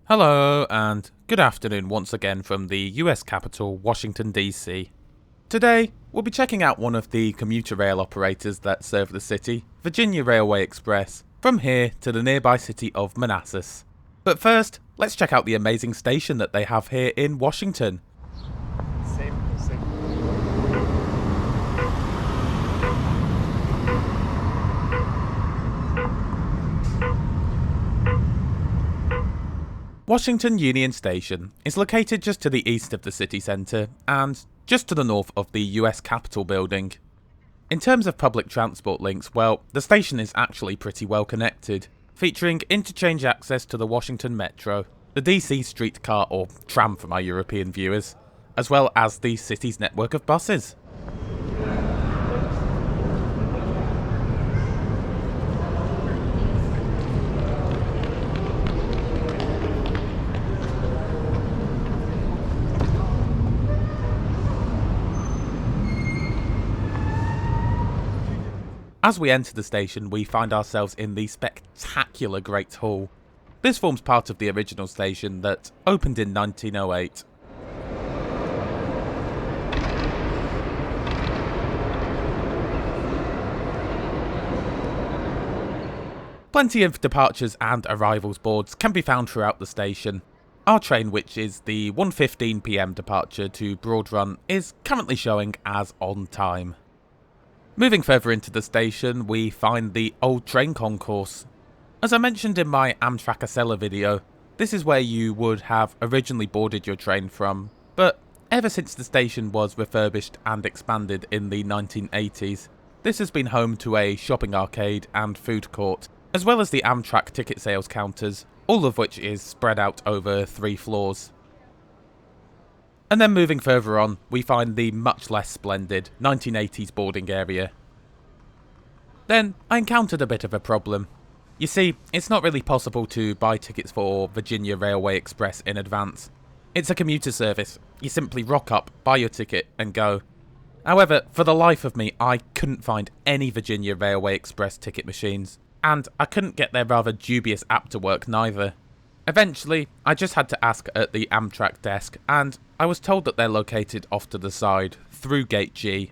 Hello and good afternoon once again from the US capital, Washington DC. Today, we'll be checking out one of the commuter rail operators that serve the city, Virginia Railway Express, from here to the nearby city of Manassas. But first, let's check out the amazing station that they have here in Washington. Same. Washington Union Station is located just to the east of the city centre and just to the north of the US Capitol building. In terms of public transport links, well, the station is actually pretty well connected, featuring interchange access to the Washington Metro, the DC streetcar or tram for my European viewers, as well as the city's network of buses. As we enter the station, we find ourselves in the spectacular Great Hall. This forms part of the original station that opened in 1908. Plenty of departures and arrivals boards can be found throughout the station. Our train, which is the 1:15 PM departure to Broad Run, is currently showing as on time. Moving further into the station, we find the old train concourse. As I mentioned in my Amtrak Acela video, this is where you would have originally boarded your train from, but ever since the station was refurbished and expanded in the 1980s, this has been home to a shopping arcade and food court, as well as the Amtrak ticket sales counters, all of which is spread out over 3 floors. And then moving further on, we find the much less splendid 1980s boarding area. Then, I encountered a bit of a problem. You see, it's not really possible to buy tickets for Virginia Railway Express in advance. It's a commuter service. You simply rock up, buy your ticket, and go. However, for the life of me, I couldn't find any Virginia Railway Express ticket machines, and I couldn't get their rather dubious app to work neither. Eventually, I just had to ask at the Amtrak desk, and I was told that they're located off to the side, through Gate G.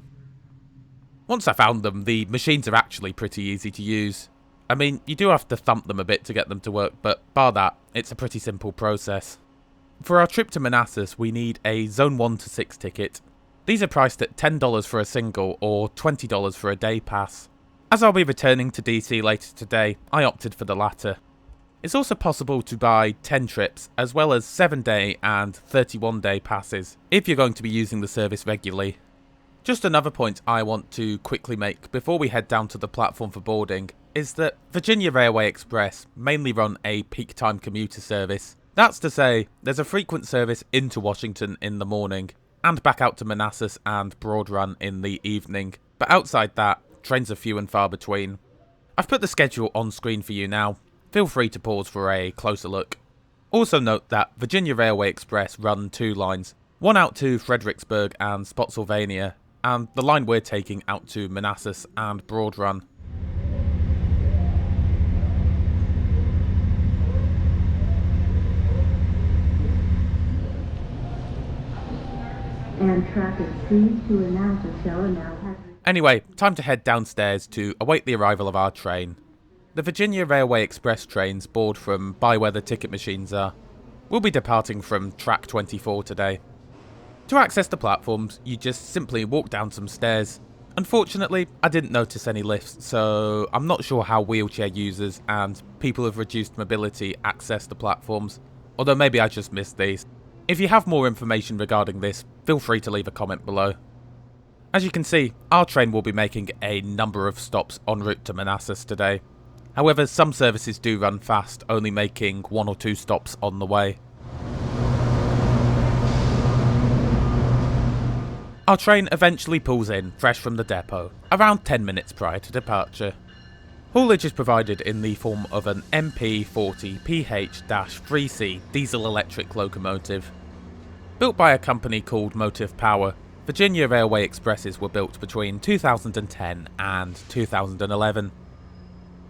Once I found them, the machines are actually pretty easy to use. I mean, you do have to thump them a bit to get them to work, but bar that, it's a pretty simple process. For our trip to Manassas, we need a Zone 1 to 6 ticket. These are priced at $10 for a single, or $20 for a day pass. As I'll be returning to DC later today, I opted for the latter. It's also possible to buy 10 trips, as well as 7-day and 31-day passes, if you're going to be using the service regularly. Just another point I want to quickly make before we head down to the platform for boarding, is that Virginia Railway Express mainly run a peak time commuter service. That's to say, there's a frequent service into Washington in the morning, and back out to Manassas and Broad Run in the evening, but outside that, trains are few and far between. I've put the schedule on screen for you now. Feel free to pause for a closer look. Also note that Virginia Railway Express run 2 lines, one out to Fredericksburg and Spotsylvania, and the line we're taking out to Manassas and Broad Run. Amtrak is pleased to announce a show now has... Anyway, time to head downstairs to await the arrival of our train. The Virginia Railway Express trains board from by where the ticket machines are. We'll be departing from track 24 today. To access the platforms, you just simply walk down some stairs. Unfortunately, I didn't notice any lifts, so I'm not sure how wheelchair users and people with reduced mobility access the platforms, although maybe I just missed these. If you have more information regarding this, feel free to leave a comment below. As you can see, our train will be making a number of stops en route to Manassas today. However, some services do run fast, only making 1 or 2 stops on the way. Our train eventually pulls in, fresh from the depot, around 10 minutes prior to departure. Haulage is provided in the form of an MP40PH-3C diesel-electric locomotive. Built by a company called Motive Power, Virginia Railway Expresses were built between 2010 and 2011.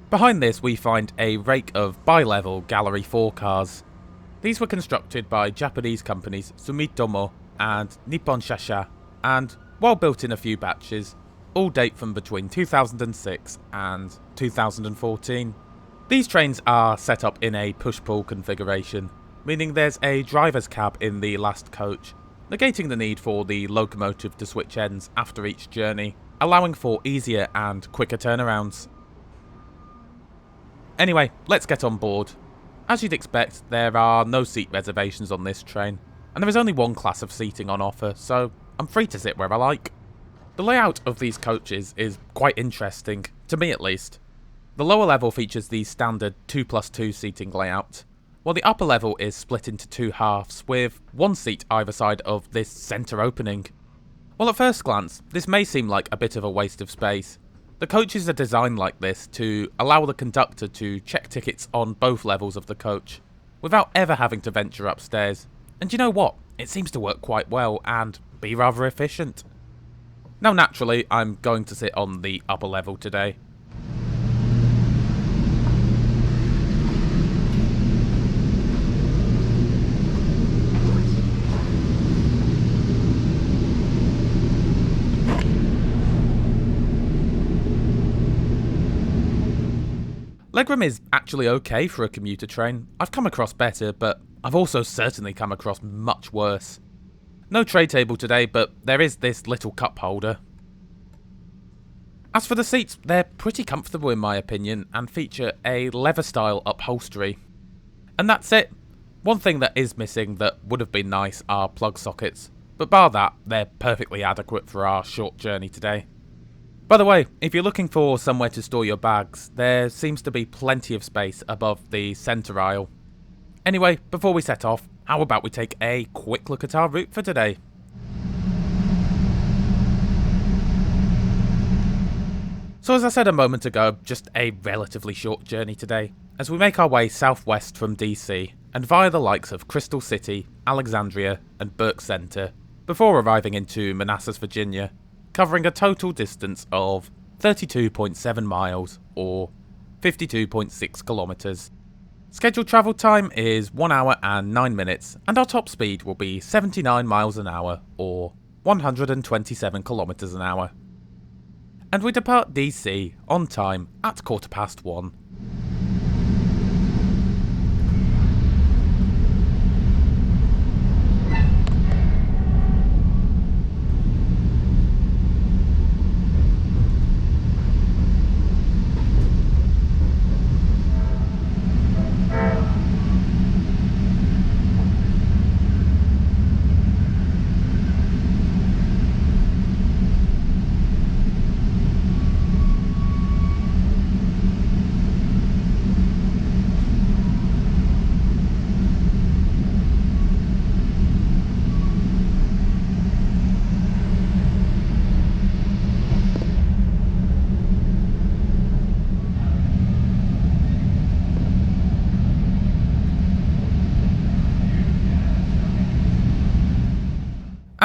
Behind this we find a rake of bi-level Gallery 4 cars. These were constructed by Japanese companies Sumitomo and Nippon Shasha, and, while built in a few batches, all date from between 2006 and 2014. These trains are set up in a push-pull configuration, meaning there's a driver's cab in the last coach, negating the need for the locomotive to switch ends after each journey, allowing for easier and quicker turnarounds. Anyway, let's get on board. As you'd expect, there are no seat reservations on this train, and there is only one class of seating on offer, so I'm free to sit where I like. The layout of these coaches is quite interesting, to me at least. The lower level features the standard 2+2 seating layout, while the upper level is split into two halves, with one seat either side of this centre opening. While at first glance, this may seem like a bit of a waste of space, the coaches are designed like this to allow the conductor to check tickets on both levels of the coach, without ever having to venture upstairs. And you know what? It seems to work quite well and be rather efficient. Now naturally, I'm going to sit on the upper level today. Legroom is actually okay for a commuter train. I've come across better, but I've also certainly come across much worse. No tray table today, but there is this little cup holder. As for the seats, they're pretty comfortable in my opinion, and feature a leather-style upholstery. And that's it. One thing that is missing that would have been nice are plug sockets, but bar that, they're perfectly adequate for our short journey today. By the way, if you're looking for somewhere to store your bags, there seems to be plenty of space above the centre aisle. Anyway, before we set off, how about we take a quick look at our route for today? So as I said a moment ago, just a relatively short journey today, as we make our way southwest from DC, and via the likes of Crystal City, Alexandria and Burke Centre, before arriving into Manassas, Virginia, covering a total distance of 32.7 miles, or 52.6 kilometres. Scheduled travel time is 1 hour and 9 minutes, and our top speed will be 79 miles an hour, or 127 kilometres an hour. And we depart DC on time at 1:15.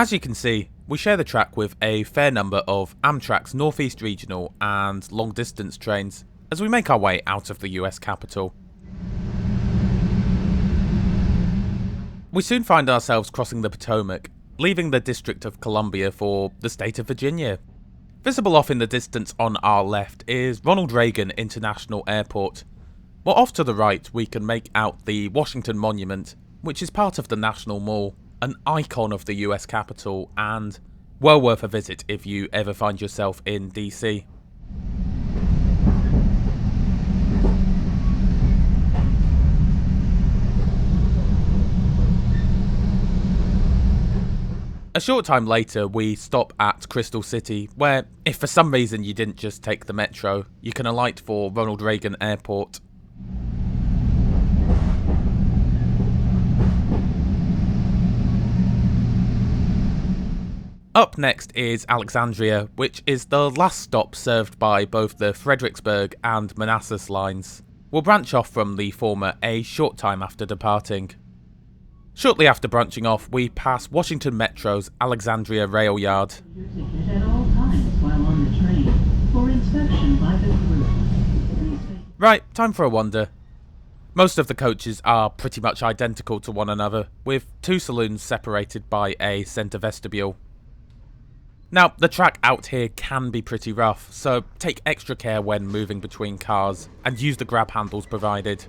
As you can see, we share the track with a fair number of Amtrak's Northeast Regional and long distance trains as we make our way out of the US capital. We soon find ourselves crossing the Potomac, leaving the District of Columbia for the state of Virginia. Visible off in the distance on our left is Ronald Reagan International Airport, while off to the right we can make out the Washington Monument, which is part of the National Mall, an icon of the US capital and well worth a visit if you ever find yourself in DC. A short time later we stop at Crystal City, where if for some reason you didn't just take the metro, you can alight for Ronald Reagan Airport. Up next is Alexandria, which is the last stop served by both the Fredericksburg and Manassas lines. We'll branch off from the former a short time after departing. Shortly after branching off, we pass Washington Metro's Alexandria Rail Yard. Your ticket at all times while on the train for inspection by the crew. Right, time for a wander. Most of the coaches are pretty much identical to one another, with two saloons separated by a centre vestibule. Now, the track out here can be pretty rough, so take extra care when moving between cars, and use the grab handles provided.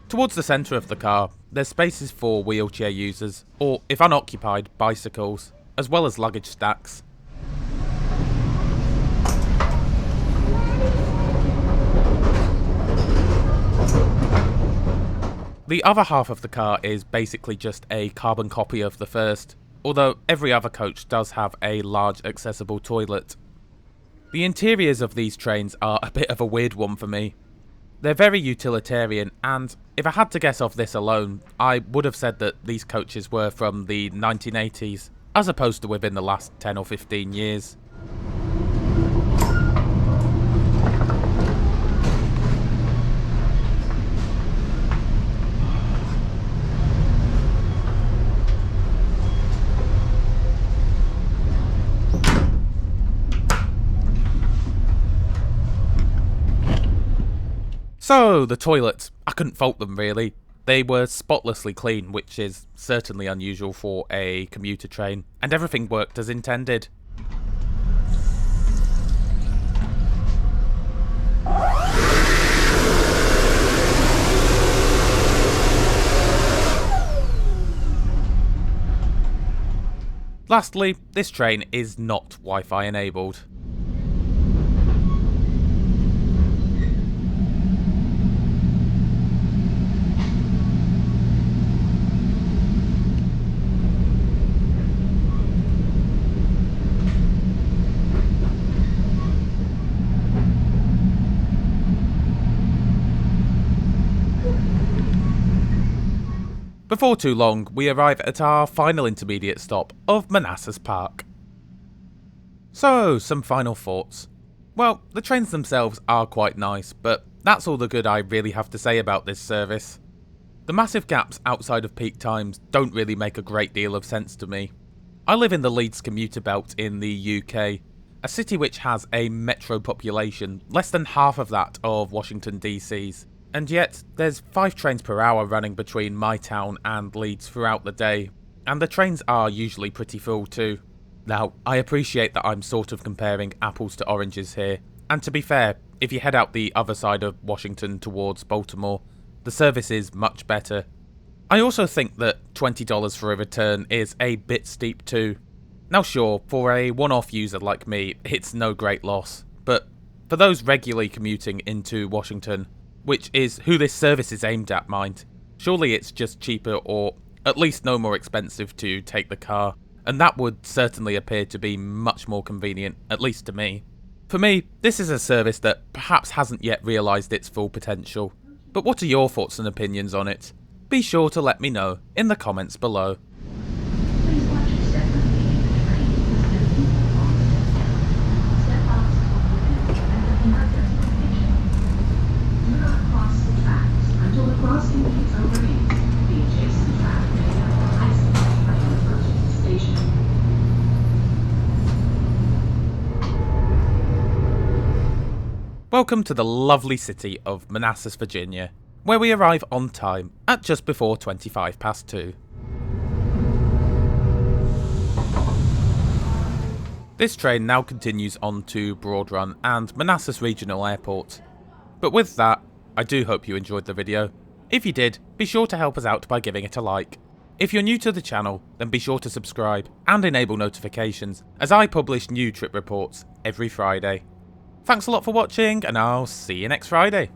Towards the centre of the car, there's spaces for wheelchair users, or if unoccupied, bicycles, as well as luggage stacks. The other half of the car is basically just a carbon copy of the first, although every other coach does have a large accessible toilet. The interiors of these trains are a bit of a weird one for me. They're very utilitarian, and if I had to guess off this alone, I would have said that these coaches were from the 1980s, as opposed to within the last 10 or 15 years. So, the toilets, I couldn't fault them really. They were spotlessly clean, which is certainly unusual for a commuter train, and everything worked as intended. Lastly, this train is not Wi-Fi enabled. Before too long, we arrive at our final intermediate stop of Manassas Park. So, some final thoughts. Well, the trains themselves are quite nice, but that's all the good I really have to say about this service. The massive gaps outside of peak times don't really make a great deal of sense to me. I live in the Leeds commuter belt in the UK, a city which has a metro population, less than half of that of Washington DC's. And yet, there's 5 trains per hour running between my town and Leeds throughout the day, and the trains are usually pretty full too. Now, I appreciate that I'm sort of comparing apples to oranges here, and to be fair, if you head out the other side of Washington towards Baltimore, the service is much better. I also think that $20 for a return is a bit steep too. Now sure, for a one-off user like me, it's no great loss, but for those regularly commuting into Washington, which is who this service is aimed at, mind, surely it's just cheaper or at least no more expensive to take the car, and that would certainly appear to be much more convenient, at least to me. For me, this is a service that perhaps hasn't yet realised its full potential, but what are your thoughts and opinions on it? Be sure to let me know in the comments below. Please watch your step when leaving the train. Step out of the and the destination. Do not cross the tracks until the crossing is overpassed. The adjacent track may have ice right on the first station. Welcome to the lovely city of Manassas, Virginia, where we arrive on time at just before 2. This train now continues on to Broad Run and Manassas Regional Airport. But with that, I do hope you enjoyed the video. If you did, be sure to help us out by giving it a like. If you're new to the channel, then be sure to subscribe and enable notifications, as I publish new trip reports every Friday. Thanks a lot for watching, and I'll see you next Friday.